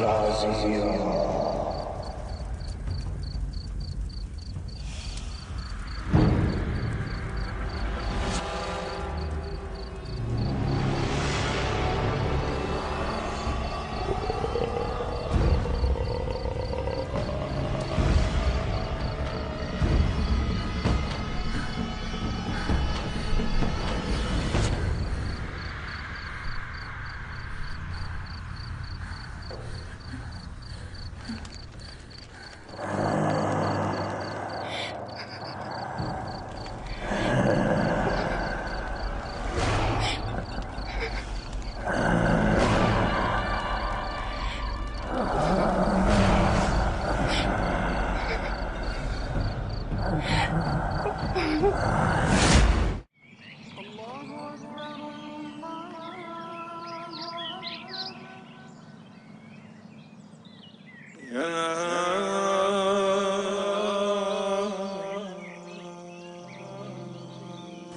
राज़िया।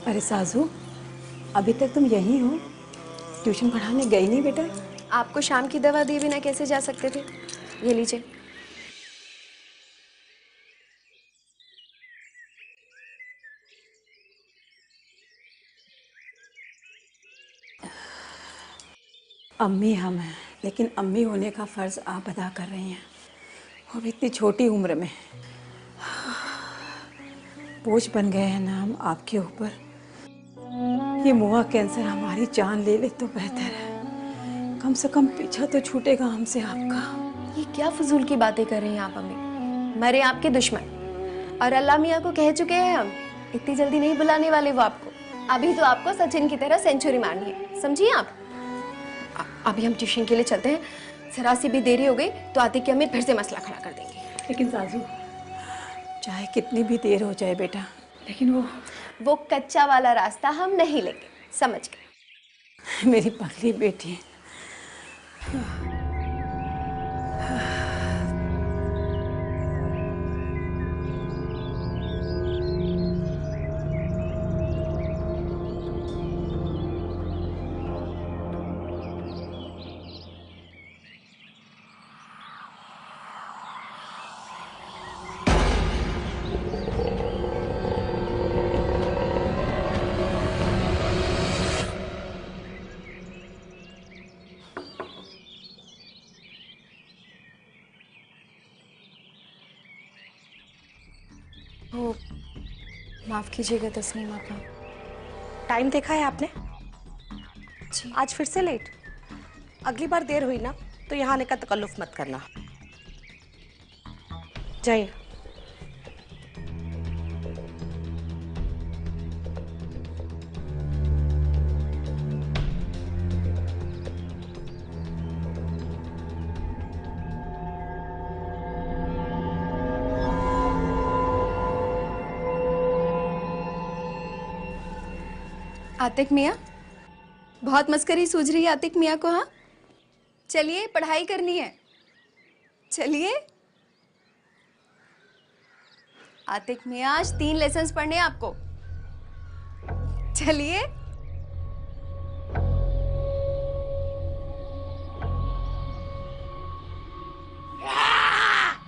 अरे साजू, अभी तक तुम यहीं हो? ट्यूशन पढ़ाने गई नहीं बेटा? आपको शाम की दवा दिए बिना कैसे जा सकते थे? ये लीजिए। अम्मी हम हैं, लेकिन अम्मी होने का फ़र्ज़ आप अदा कर रही हैं, वो भी इतनी छोटी उम्र में। बोझ बन गए हैं ना हम आपके ऊपर। ये मुआ कैंसर हमारी जान ले ले तो बेहतर है। कम से कम पीछा तो छूटेगा हमसे आपका। ये क्या फजूल की बातें कर रही हैं आप अम्मी? मरे आपके दुश्मन, और अल्लाह मियाँ को कह चुके हैं हम इतनी जल्दी नहीं बुलाने वाले वो आपको। अभी तो आपको सचिन की तरह सेंचुरी मारनी है, समझिए आप। अभी हम ट्यूशन के लिए चलते हैं, जरा सी भी देरी हो गई तो आतिक की अम्मी फिर से मसला खड़ा कर देंगे। लेकिन साजू, चाहे कितनी भी देर हो जाए बेटा, लेकिन वो कच्चा वाला रास्ता हम नहीं लेंगे, समझ गए? मेरी पगली बेटी। ओ, माफ कीजिएगा तस्नीम आपा। टाइम देखा है आपने? जी। आज फिर से लेट। अगली बार देर हुई ना तो यहाँ आने का तकल्लुफ मत करना। जाइए। आतिक मियाँ, बहुत मस्करी सूझ रही है आतिक मियाँ को। हाँ चलिए, पढ़ाई करनी है, चलिए। आतिक मियाँ, आज 3 लेसन्स पढ़ने हैं आपको, चलिए।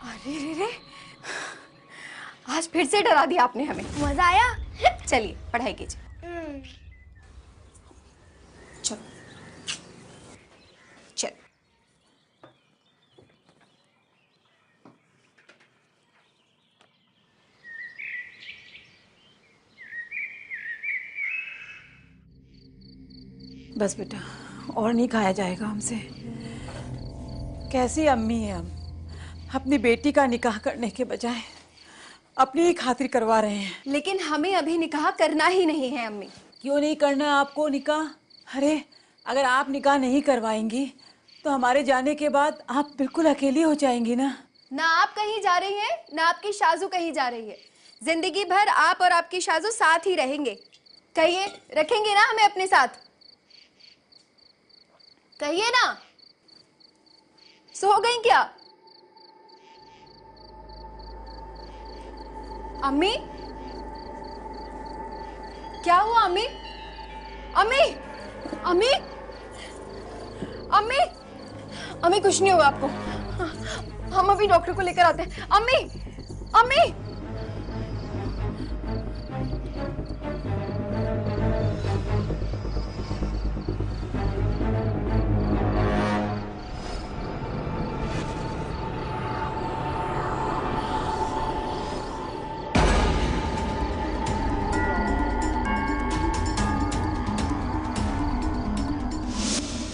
अरे रे रे, आज फिर से डरा दिया आपने हमें। मजा आया? चलिए पढ़ाई कीजिए। चलो चल। बस बेटा, और नहीं खाया जाएगा हमसे। कैसी अम्मी है हम, अपनी बेटी का निकाह करने के बजाय अपनी ही खातिर करवा रहे हैं। लेकिन हमें अभी निकाह करना ही नहीं है अम्मी। क्यों नहीं करना आपको निकाह? अरे अगर आप निकाह नहीं करवाएंगी तो हमारे जाने के बाद आप बिल्कुल अकेली हो जाएंगी ना। ना आप कहीं जा रही हैं, ना आपकी शाजू कहीं जा रही है। जिंदगी भर आप और आपकी शाजू साथ ही रहेंगे। कहिए, रखेंगे ना हमें अपने साथ? कहिए ना। सो गई क्या अम्मी? क्या हुआ अम्मी? अम्मी, अम्मी, अम्मी, अम्मी कुछ नहीं होगा आपको। हम अभी डॉक्टर को लेकर आते हैं। अम्मी, अम्मी।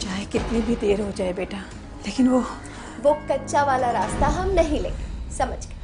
चाहे कितनी भी देर हो जाए बेटा, लेकिन वो कच्चा वाला रास्ता हम नहीं लेंगे, समझ गए?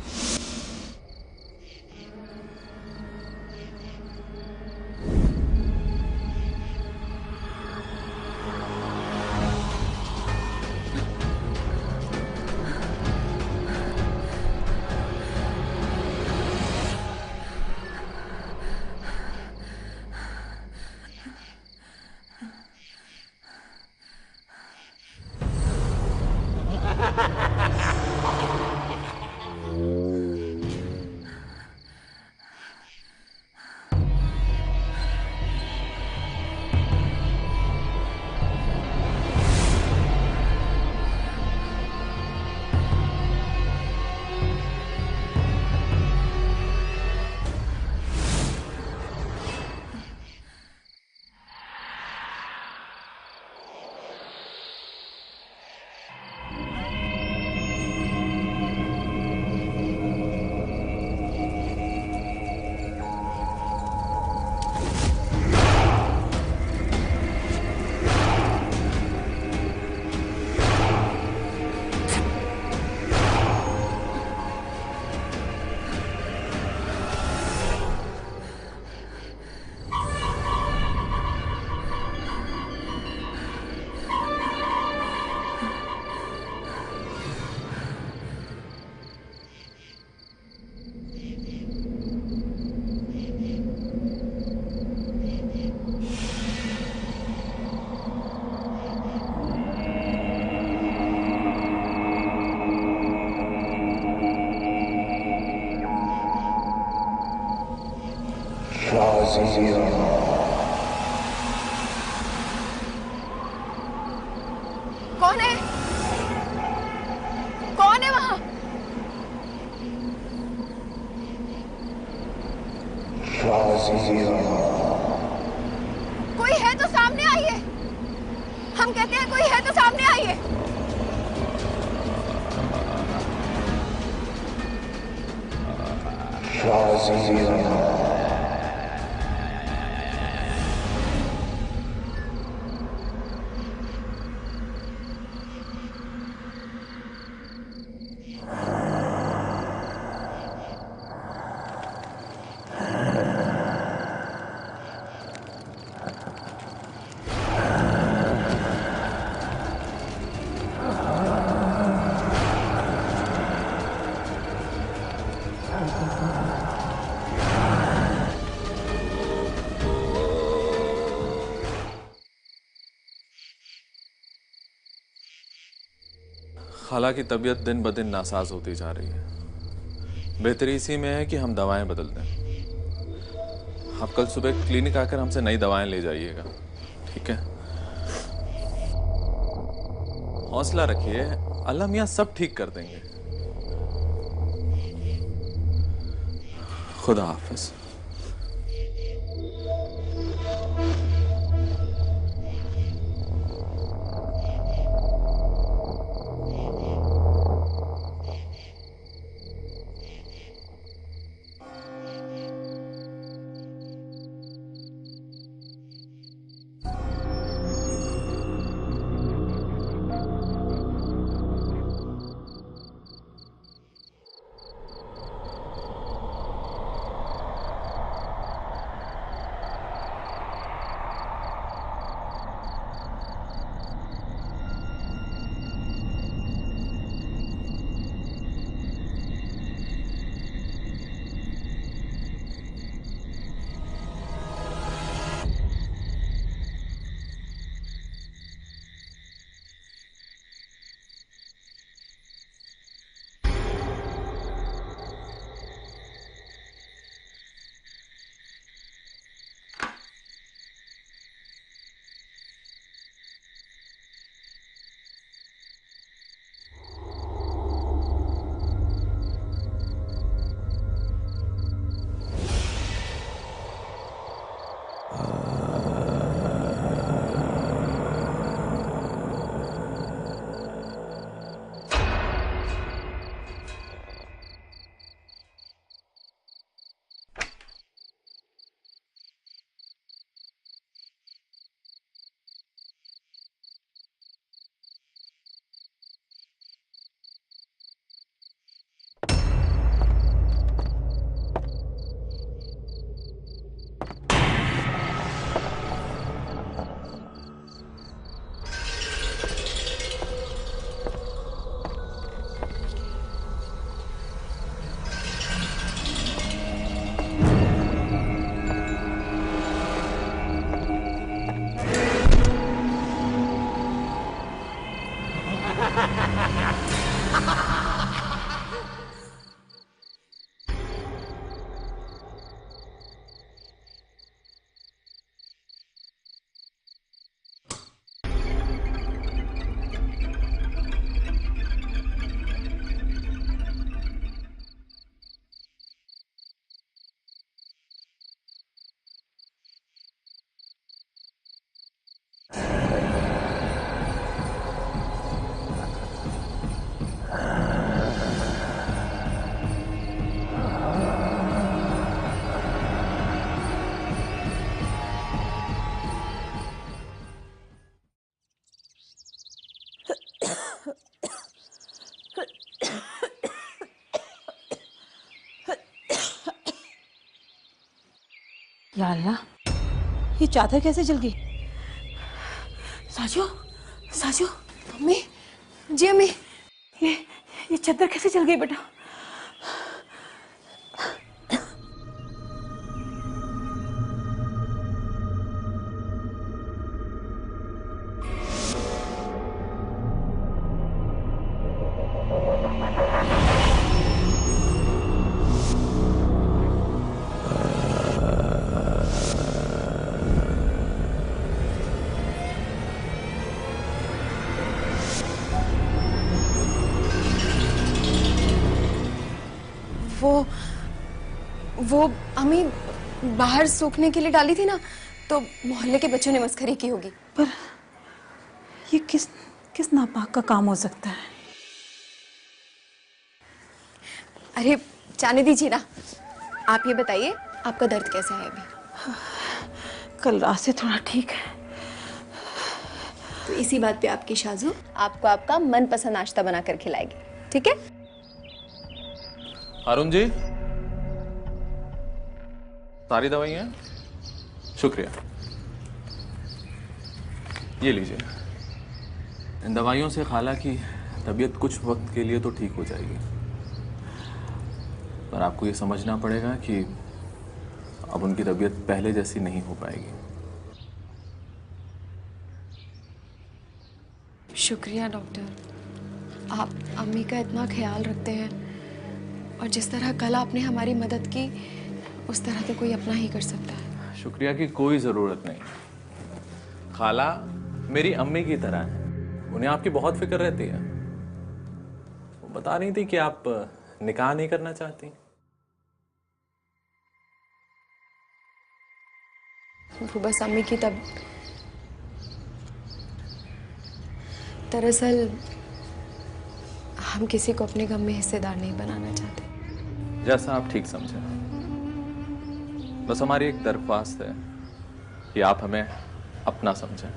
कौन है? कौन है वहां? कोई है तो सामने आइए। हम कहते हैं कोई है तो सामने आइए। खाला की तबीयत दिन ब दिन नासाज होती जा रही है। बेहतरी इसी में है कि हम दवाएं बदल दें। आप कल सुबह क्लिनिक आकर हमसे नई दवाएं ले जाइएगा, ठीक है? हौसला रखिए, अल्लाह मियां सब ठीक कर देंगे। खुदा हाफिज। या अल्लाह, ये चादर कैसे जल गई? साजो, साजो, अम्मी, जी अम्मी। ये चादर कैसे जल गई बेटा? वो अम्मी बाहर सूखने के लिए डाली थी ना, तो मोहल्ले के बच्चों ने मस्खरी की होगी। पर ये किस नापाक का काम हो सकता है? अरे जाने दीजिए ना। आप ये बताइए, आपका दर्द कैसा है अभी? कल रात से थोड़ा ठीक है। तो इसी बात पे आपकी शाजू आपको आपका मनपसंद नाश्ता बनाकर खिलाएगी, ठीक है? अरुण जी, सारी दवाइयाँ? शुक्रिया, ये लीजिए। इन दवाइयों से खाला की तबीयत कुछ वक्त के लिए तो ठीक हो जाएगी, पर आपको ये समझना पड़ेगा कि अब उनकी तबीयत पहले जैसी नहीं हो पाएगी। शुक्रिया डॉक्टर, आप अम्मी का इतना ख्याल रखते हैं, और जिस तरह कल आपने हमारी मदद की उस तरह तो कोई अपना ही कर सकता है। शुक्रिया की कोई ज़रूरत नहीं। खाला मेरी अम्मी की तरह है, उन्हें आपकी बहुत फिक्र रहती है। वो बता रही थी कि आप निकाह नहीं करना चाहती। वो बस अम्मी की तब दरअसल हम किसी को अपने गम में हिस्सेदार नहीं बनाना चाहते। जैसा आप ठीक समझें। बस हमारी एक दरख्वास्त है कि आप हमें अपना समझें,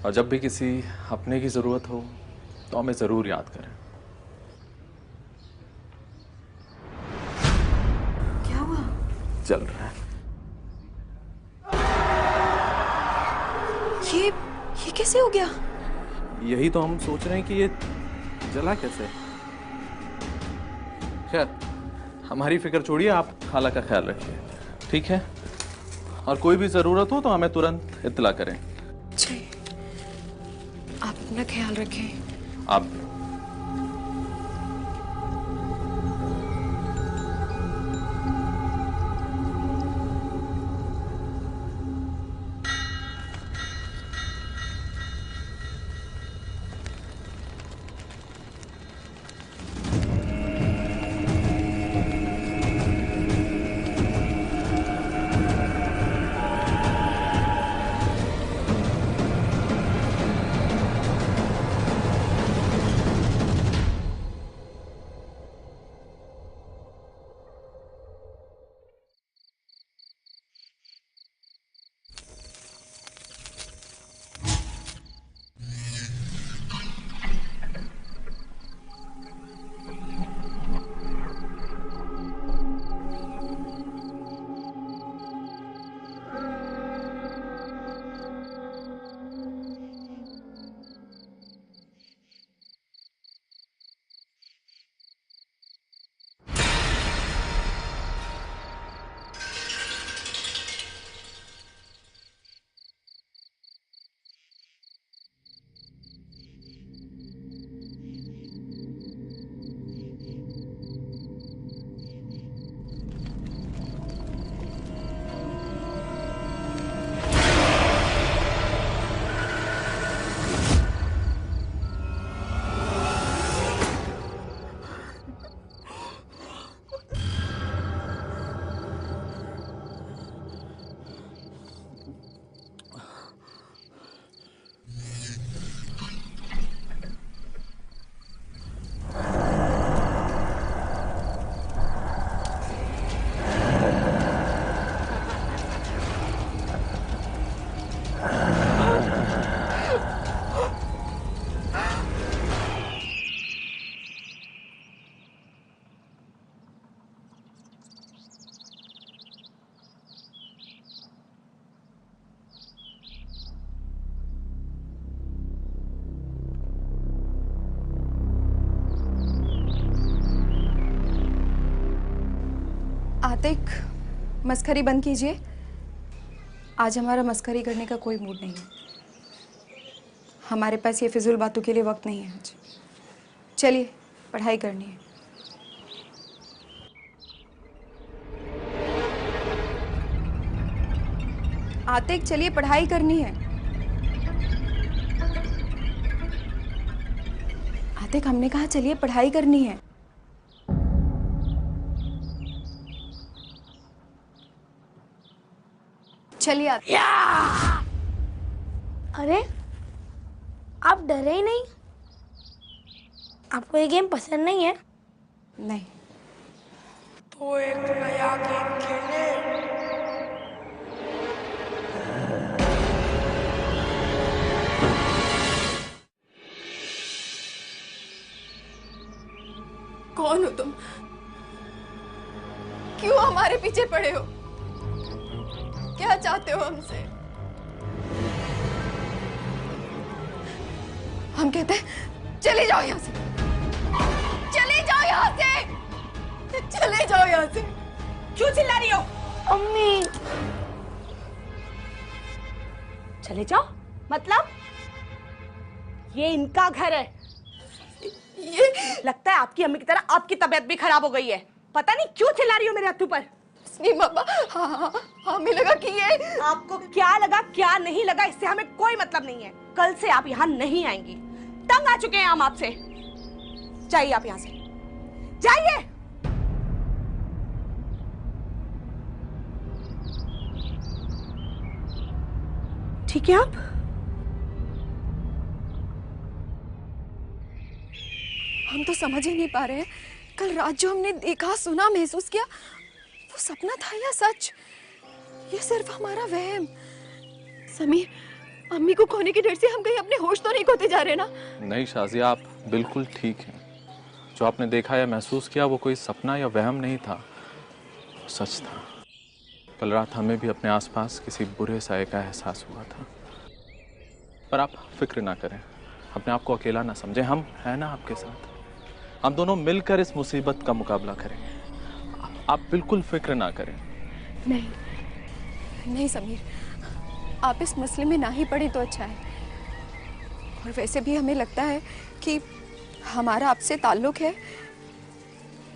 और जब भी किसी अपने की ज़रूरत हो तो हमें ज़रूर याद करें। क्या हुआ? चल रहा है। ये कैसे हो गया? यही तो हम सोच रहे हैं कि ये जला कैसे। खैर, हमारी फिक्र छोड़िए, आप खाला का ख्याल रखिए, ठीक है? और कोई भी ज़रूरत हो तो हमें तुरंत इत्तला करें। जी, आप अपना ख्याल रखें। आप भी। आतिक, मस्खरी बंद कीजिए। आज हमारा मस्खरी करने का कोई मूड नहीं है। हमारे पास ये फिजूल बातों के लिए वक्त नहीं है आज। चलिए, पढ़ाई करनी है। आतिक, चलिए पढ़ाई करनी है। आतिक, हमने कहा चलिए पढ़ाई करनी है। चलिए आतिक। अरे आप डरे ही नहीं? आपको ये गेम पसंद नहीं है? नहीं। तो एक नया गेम खेले। कौन हो तुम? क्यों हमारे पीछे पड़े हो? क्या चाहते हो हमसे? हम कहते हैं चले जाओ यहाँ से, चले जाओ यहाँ से, चले जाओ यहाँ से। क्यों चिल्ला रही हो? अम्मी, चले जाओ मतलब? ये इनका घर है। ये लगता है आपकी अम्मी की तरह आपकी तबीयत भी खराब हो गई है। पता नहीं क्यों चिल्ला रही हो मेरे हत्थों पर। नहीं मम्मा, हाँ, हमें लगा कि ये आपको क्या लगा क्या नहीं लगा इससे हमें कोई मतलब नहीं है। कल से आप यहाँ नहीं आएंगी। तंग आ चुके हैं हम आपसे। जाइए आप यहाँ से, जाइए। ठीक है आप? हम तो समझ ही नहीं पा रहे हैं, कल रात जो हमने देखा, सुना, महसूस किया, वो सपना था या सच? ये सिर्फ हमारा वहम। समीर, अम्मी को खोने के डर से हम कहीं अपने होश तो नहीं खोते जा रहे ना? नहीं शाजिया, आप बिल्कुल ठीक हैं। जो आपने देखा या महसूस किया वो कोई सपना या वहम नहीं था, वो सच था। कल रात हमें भी अपने आसपास किसी बुरे साये का एहसास हुआ था। पर आप फिक्र ना करें, अपने आप को अकेला ना समझें। हम हैं ना आपके साथ। हम दोनों मिलकर इस मुसीबत का मुकाबला करेंगे। आप बिल्कुल फिक्र ना करें। नहीं, नहीं समीर, आप इस मसले में ना ही पड़े तो अच्छा है। और वैसे भी हमें लगता है कि हमारा आपसे ताल्लुक है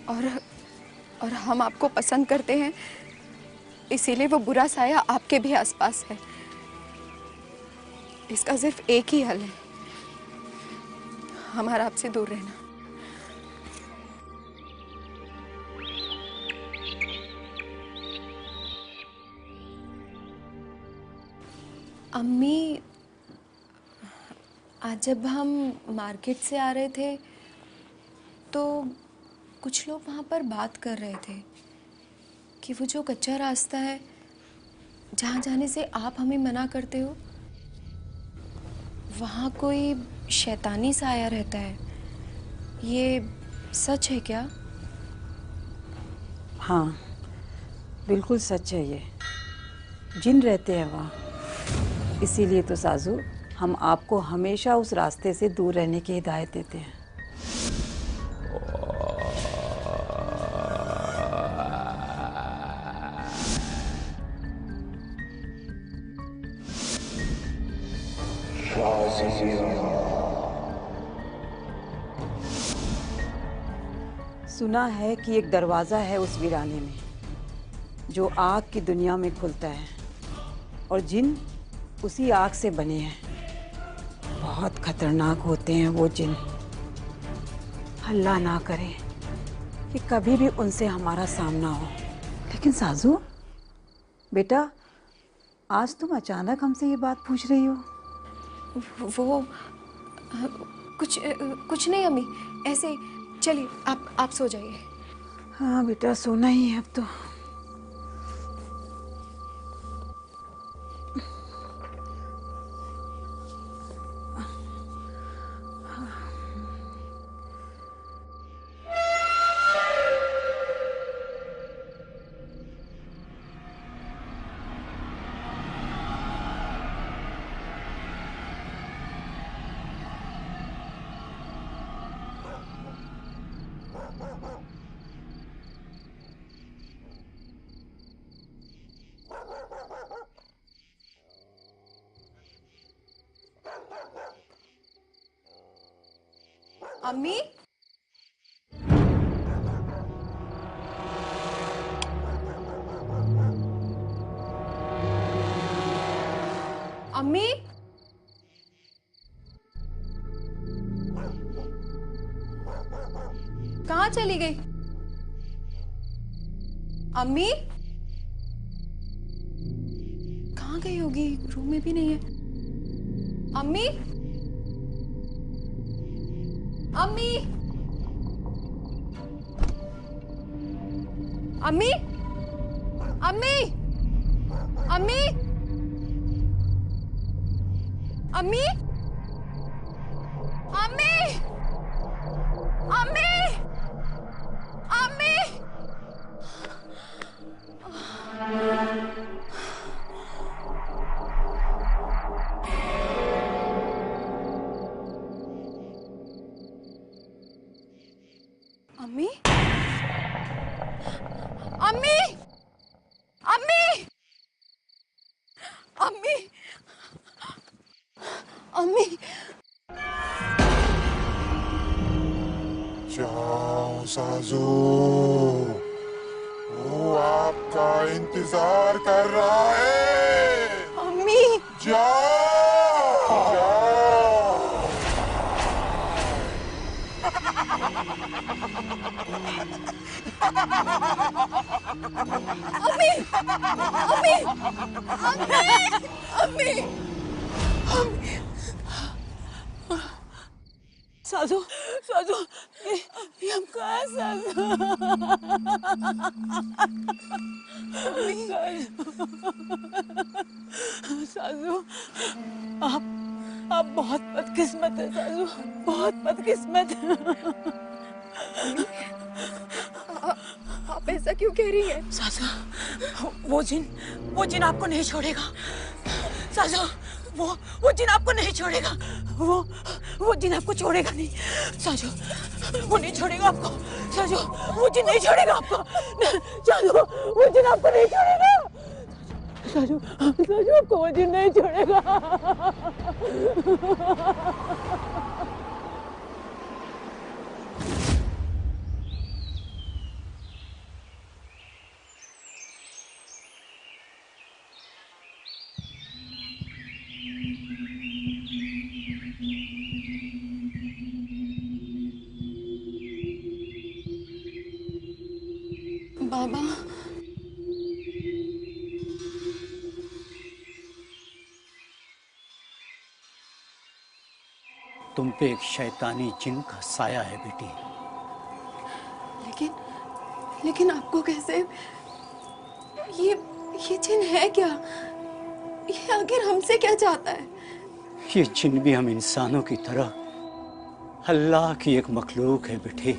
और हम आपको पसंद करते हैं, इसीलिए वो बुरा साया आपके भी आसपास है। इसका सिर्फ एक ही हल है, हमारा आपसे दूर रहना। अम्मी, आज जब हम मार्केट से आ रहे थे तो कुछ लोग वहाँ पर बात कर रहे थे कि वो जो कच्चा रास्ता है जहाँ जाने से आप हमें मना करते हो, वहाँ कोई शैतानी सा आया रहता है। ये सच है क्या? हाँ, बिल्कुल सच है। ये जिन रहते हैं वहाँ। इसीलिए तो साजू, हम आपको हमेशा उस रास्ते से दूर रहने की हिदायत देते हैं। सुना है कि एक दरवाज़ा है उस वीराने में जो आग की दुनिया में खुलता है, और जिन उसी आग से बने हैं। बहुत खतरनाक होते हैं वो जिन। अल्लाह ना करे कि कभी भी उनसे हमारा सामना हो। लेकिन साजू बेटा, आज तुम अचानक हमसे ये बात पूछ रही हो? वो कुछ नहीं अम्मी, ऐसे। चलिए आप सो जाइए। हाँ बेटा, सोना ही है अब तो। अम्मी, अम्मी, कहाँ चली गई? अम्मी, कहाँ गई होगी? रूम में भी नहीं है। अम्मी, अम्मी, अम्मी, अम्मी, अम्मी, अम्मी, अम्मी, अम्मी, अम्मी। अम्मी, अम्मी, अम्मी, अम्मी, अम्मी। जाओ साजू, वो आपका इंतजार कर रहा है। अम्मी, जाओ जाओ। अम्मी, अम्मी, अम्मी, अम्मी। साजू, साजू, ये हम कहाँ हैं साजू? साजू, आप बहुत बदकिस्मत है साजू, बहुत बदकिस्मत। आप ऐसा क्यों कह रही हैं? साजू, वो जिन आपको नहीं छोड़ेगा। साजू, वो जिन आपको नहीं छोड़ेगा। वो जिन आपको छोड़ेगा नहीं। साजू, वो नहीं छोड़ेगा आपको। साजू, वो जिन नहीं छोड़ेगा आपको। साजू, वो जिन आपको नहीं छोड़ेगा। साजू, साजू, आपको वो जिन नहीं छोड़ेगा। बाबा, तुम पे एक शैतानी जिन का साया है बेटी। लेकिन आपको कैसे? ये जिन है क्या? ये आखिर हमसे क्या चाहता है? ये जिन भी हम इंसानों की तरह अल्लाह की एक मखलूक है बेटी।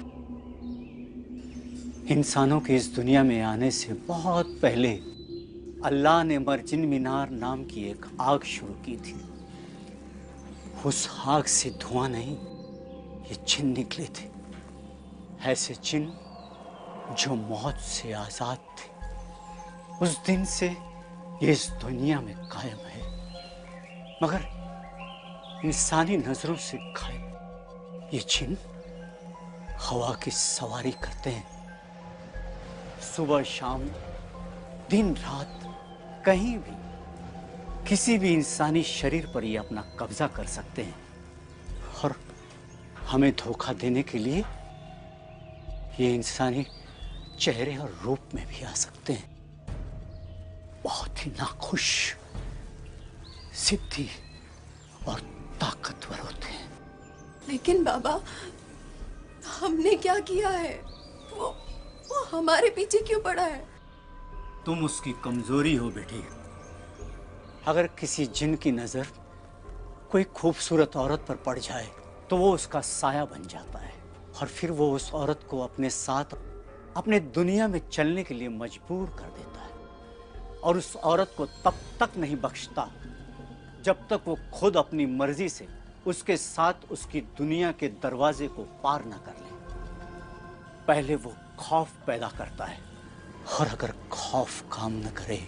इंसानों के इस दुनिया में आने से बहुत पहले अल्लाह ने मर्जिन मीनार नाम की एक आग शुरू की थी। उस आग से धुआं नहीं, ये जिन निकले थे। ऐसे जिन जो मौत से आजाद थे। उस दिन से ये इस दुनिया में कायम है, मगर इंसानी नजरों से गायब। ये जिन हवा की सवारी करते हैं। सुबह शाम, दिन रात, कहीं भी किसी भी इंसानी शरीर पर ये अपना कब्जा कर सकते हैं और हमें धोखा देने के लिए ये इंसानी चेहरे और रूप में भी आ सकते हैं। बहुत ही नाखुश, जिद्दी और ताकतवर होते हैं। लेकिन बाबा, हमने क्या किया है? वो हमारे पीछे क्यों पड़ा है? तुम उसकी कमजोरी हो बेटी। अगर किसी जिन की नजर कोई खूबसूरत औरत पर पड़ जाए तो वो उसका साया बन जाता है और फिर वो उस औरत को अपने साथ अपने दुनिया में चलने के लिए मजबूर कर देता है और उस औरत को तब तक नहीं बख्शता जब तक वो खुद अपनी मर्जी से उसके साथ उसकी दुनिया के दरवाजे को पार ना कर ले। पहले वो खौफ पैदा करता है और अगर खौफ काम न करे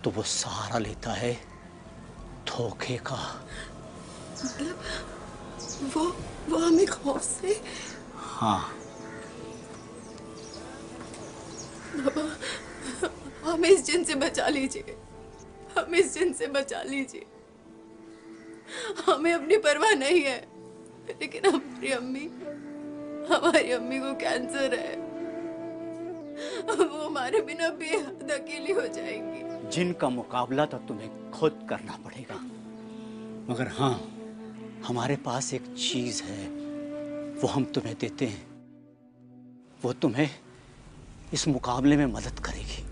तो वो सहारा लेता है धोखे का। वो हमें खौफ से। हाँ, बाबा, हमें इस जिन से बचा लीजिए, हमें इस जिन से बचा लीजिए। हमें अपनी परवाह नहीं है, लेकिन हमारी अम्मी को कैंसर है। वो हमारे बिना बेहद अकेली हो जाएंगी। जिन का मुकाबला तो तुम्हें खुद करना पड़ेगा, मगर हाँ, हमारे पास एक चीज है, वो हम तुम्हें देते हैं। वो तुम्हें इस मुकाबले में मदद करेगी।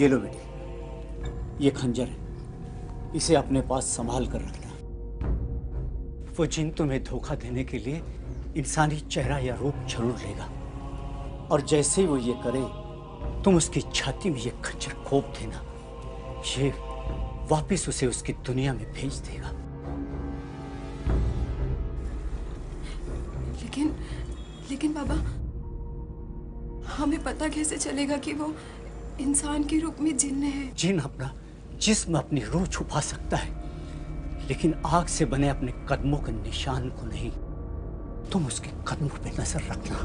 ये लो बेटी, ये खंजर है, इसे अपने पास संभाल कर रखना। वो जिन तुम्हें धोखा देने के लिए इंसानी चेहरा या रूप जरूर लेगा, और जैसे ही वो ये करे, तुम उसकी छाती में ये खंजर घोंप देना। ये वापस उसे उसकी दुनिया में भेज देगा। लेकिन बाबा, हमें पता कैसे चलेगा कि वो इंसान के रूप में जिन्न है? जिन अपना जिस्म अपनी रूह छुपा सकता है, लेकिन आग से बने अपने कदमों के निशान को नहीं। तुम उसके कदमों पे नजर रखना।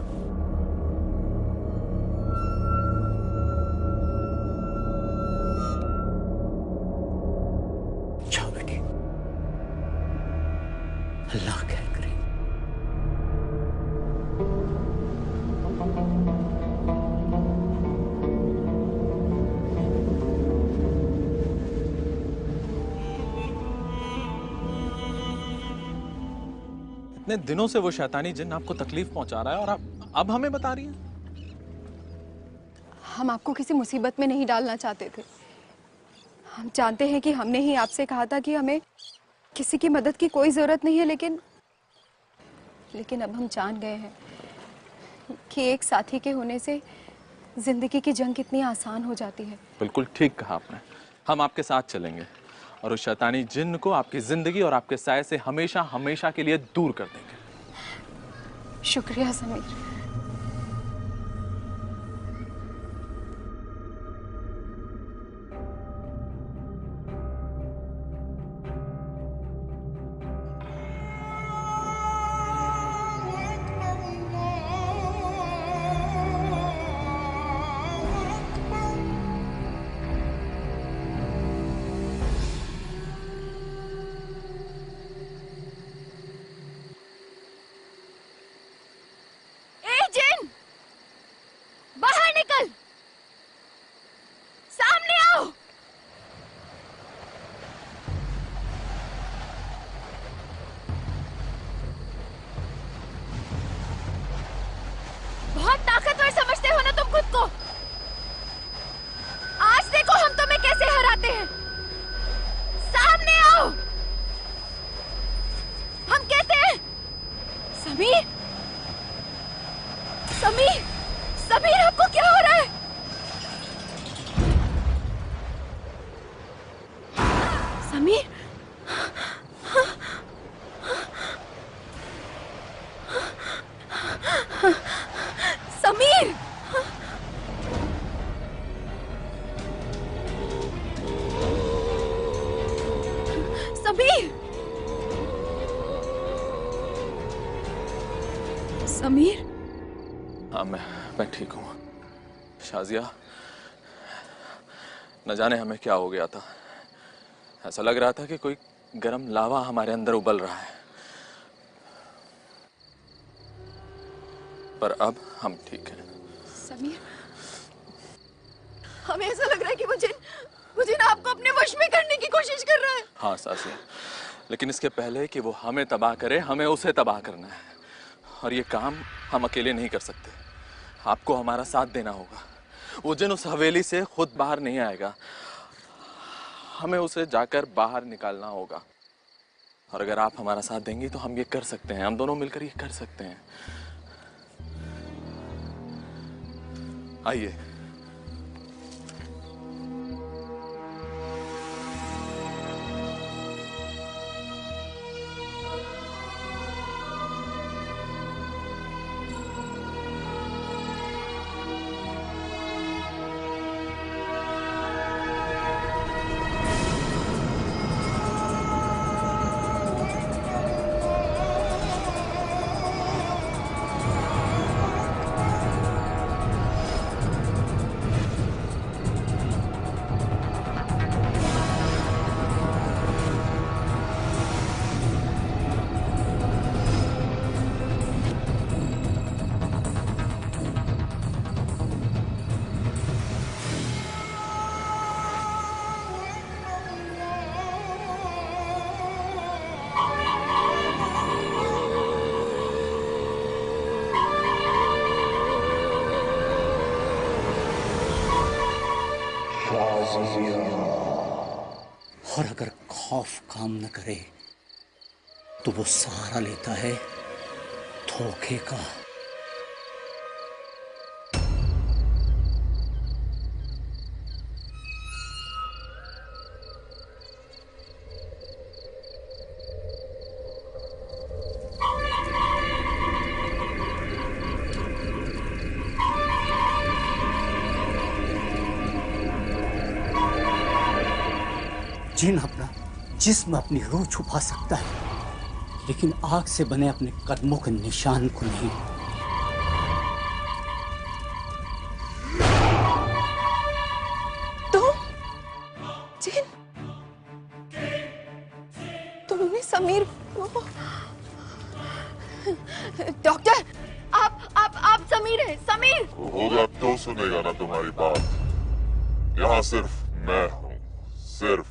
जाओ बेटी, अल्लाह खैर करे। इतने दिनों से वो शैतानी जिन्न आपको तकलीफ पहुंचा रहा है और आप अब हमें बता रही हैं? हम आपको किसी मुसीबत में नहीं डालना चाहते थे। हम जानते हैं कि हमने ही आपसे कहा था कि हमें किसी की मदद की कोई जरूरत नहीं है, लेकिन अब हम जान गए हैं कि एक साथी के होने से जिंदगी की जंग कितनी आसान हो जाती है। बिल्कुल ठीक कहा आपने। हम आपके साथ चलेंगे और उस शैतानी जिन्न को आपकी जिंदगी और आपके साये से हमेशा हमेशा के लिए दूर कर देंगे। शुक्रिया समीर। समीर, आपको क्या हो रहा है? समीर, समीर, समीर, समीर। हाँ, मैं ठीक हूँ। शाजिया, न जाने हमें क्या हो गया था। ऐसा लग रहा था कि कोई गर्म लावा हमारे अंदर उबल रहा है, पर अब हम ठीक हैं। समीर, हमें ऐसा लग रहा है कि वो जिन आपको अपने वश में करने की कोशिश कर रहा है। हाँ सासिया, लेकिन इसके पहले कि वो हमें तबाह करे, हमें उसे तबाह करना है, और ये काम हम अकेले नहीं कर सकते। आपको हमारा साथ देना होगा। वो जिन उस हवेली से खुद बाहर नहीं आएगा, हमें उसे जाकर बाहर निकालना होगा। और अगर आप हमारा साथ देंगी तो हम ये कर सकते हैं। हम दोनों मिलकर ये कर सकते हैं। आइए। और अगर खौफ काम न करे तो वो सहारा लेता है धोखे का। जिन अपना जिस्म अपनी रूह छुपा सकता है, लेकिन आग से बने अपने कदमों के निशान को नहीं। तो जिन तुमने समीर को डॉक्टर आप समीर है। समीर होगा तो सुनेगा ना तुम्हारी बात। यहाँ सिर्फ मैं हूँ, सिर्फ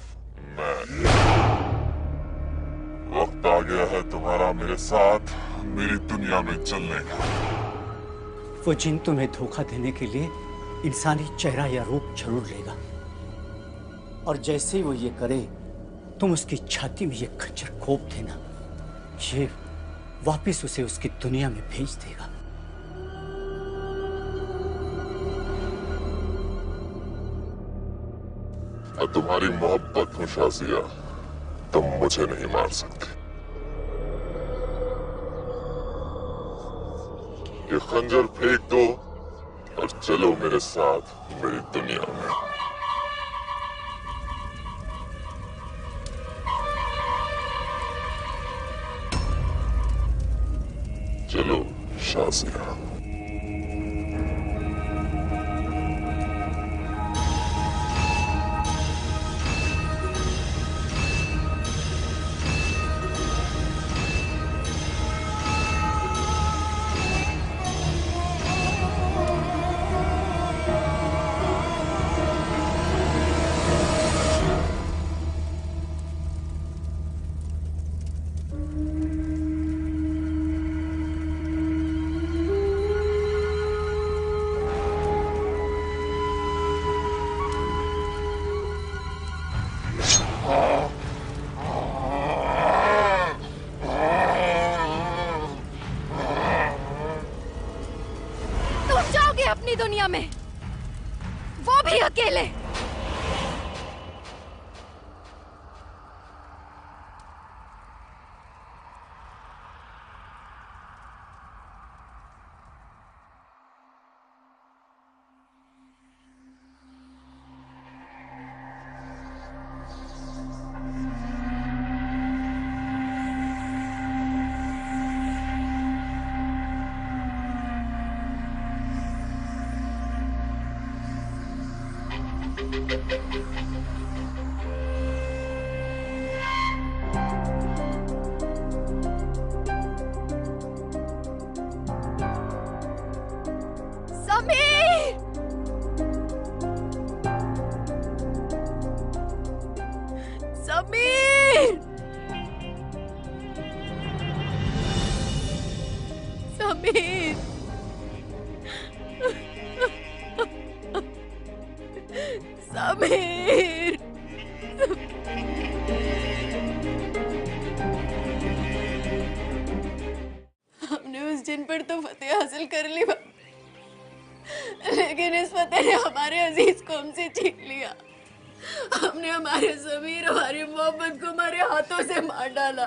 मैं। वक्त आ गया है तुम्हारा मेरे साथ मेरी दुनिया में चलने का। वो जिन तुम्हें धोखा देने के लिए इंसानी चेहरा या रूप जरूर लेगा, और जैसे ही वो ये करे तुम उसकी छाती में ये खंजर घोंप देना। ये वापिस उसे उसकी दुनिया में भेज देगा। मैं तुम्हारी मोहब्बत हूँ शाजिया, तुम मुझे नहीं मार सकते। ये खंजर फेंक दो और चलो मेरे साथ मेरी दुनिया में। चलो शाजिया। अपनी दुनिया में, वो भी अकेले। समीर, समीर, हमने उस जिन पर तो फतेह हासिल कर ली, लेकिन इस हमारे अजीज को हमसे छीन लिया। हमने हमारे समीर, हमारी मोहब्बत को हमारे हाथों से मार डाला।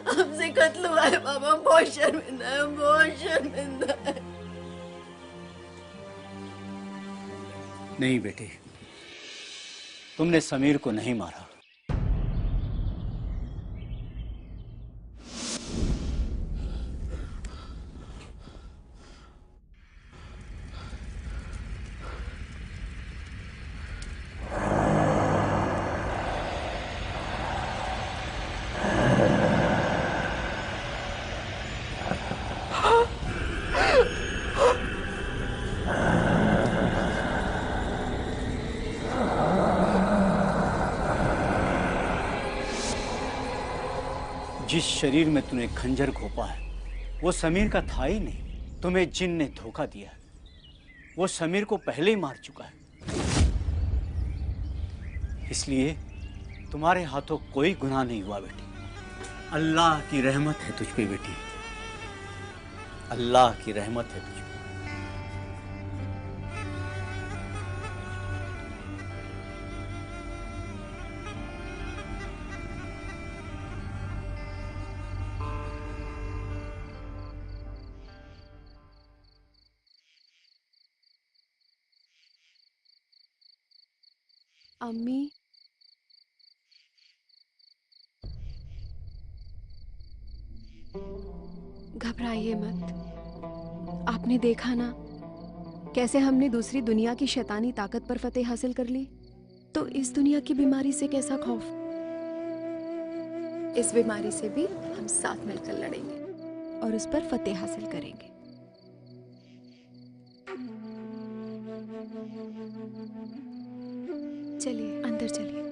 हमसे कत्ल हुआ है बाबा, हम बहुत शर्मिंदा है, हम बहुत शर्मिंदा है। नहीं बेटे, तुमने समीर को नहीं मारा। जिस शरीर में तूने खंजर घोंपा है वो समीर का था ही नहीं। तुम्हें जिन ने धोखा दिया, वो समीर को पहले ही मार चुका है। इसलिए तुम्हारे हाथों कोई गुनाह नहीं हुआ बेटी। अल्लाह की रहमत है तुझ पे बेटी, अल्लाह की रहमत है तुझ पे। अम्मी, घबराइए मत। आपने देखा ना कैसे हमने दूसरी दुनिया की शैतानी ताकत पर फतेह हासिल कर ली। तो इस दुनिया की बीमारी से कैसा खौफ। इस बीमारी से भी हम साथ मिलकर लड़ेंगे और उस पर फतेह हासिल करेंगे। चलिए अंदर चलिए।